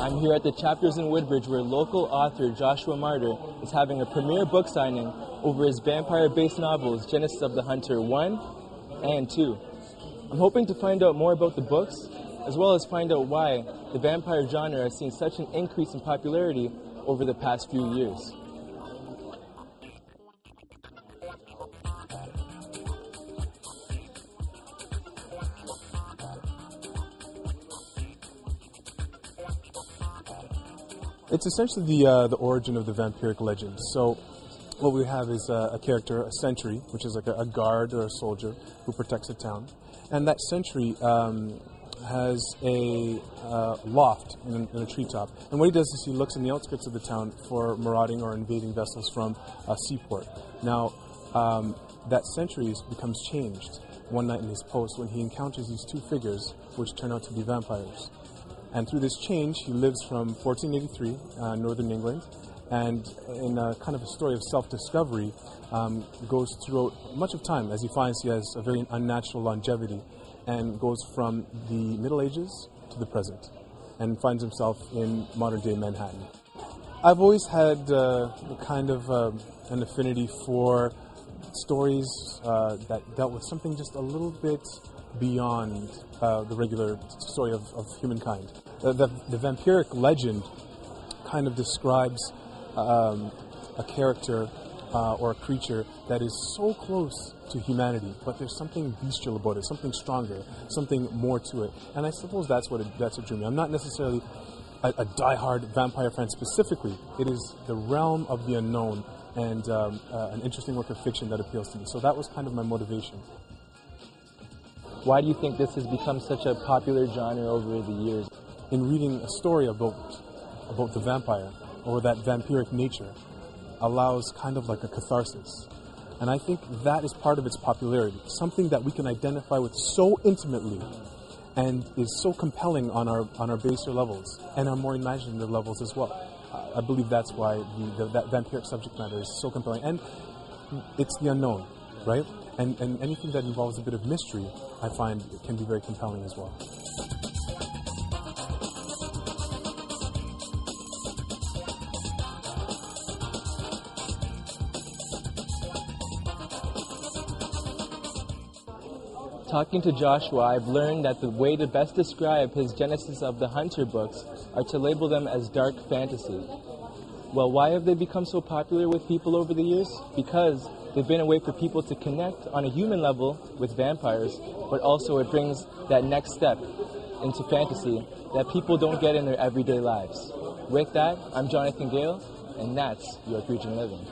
I'm here at the Chapters in Woodbridge where local author Joshua Martyr is having a premiere book signing over his vampire-based novels Genesis of the Hunter 1 and 2. I'm hoping to find out more about the books, as well as find out why the vampire genre has seen such an increase in popularity over the past few years. It's essentially the origin of the vampiric legend. So what we have is a character, a sentry, which is like a guard or a soldier who protects a town. And that sentry has a loft in a treetop. And what he does is he looks in the outskirts of the town for marauding or invading vessels from a seaport. Now, that sentry becomes changed one night in his post when he encounters these two figures, which turn out to be vampires. And through this change, he lives from 1483, northern England, and in a kind of a story of self-discovery, goes throughout much of time as he finds he has a very unnatural longevity, and goes from the Middle Ages to the present, and finds himself in modern-day Manhattan. I've always had kind of an affinity for stories that dealt with something just a little bit beyond the regular story of humankind. The vampiric legend kind of describes a character or a creature that is so close to humanity, but there's something bestial about it, something stronger, something more to it. And I suppose that's what drew me. I'm not necessarily a die-hard vampire fan specifically. It is the realm of the unknown and an interesting work of fiction that appeals to me. So that was kind of my motivation. Why do you think this has become such a popular genre over the years? In reading a story about the vampire, or that vampiric nature, allows kind of like a catharsis. And I think that is part of its popularity. Something that we can identify with so intimately and is so compelling on our baser levels and our more imaginative levels as well. I believe that's why that vampiric subject matter is so compelling. And it's the unknown, right? And anything that involves a bit of mystery, I find can be very compelling as well. Talking to Joshua, I've learned that the way to best describe his Genesis of the Hunter books are to label them as dark fantasy. Well, why have they become so popular with people over the years? Because they've been a way for people to connect on a human level with vampires, but also it brings that next step into fantasy that people don't get in their everyday lives. With that, I'm Jonathan Gale, and that's York Region Living.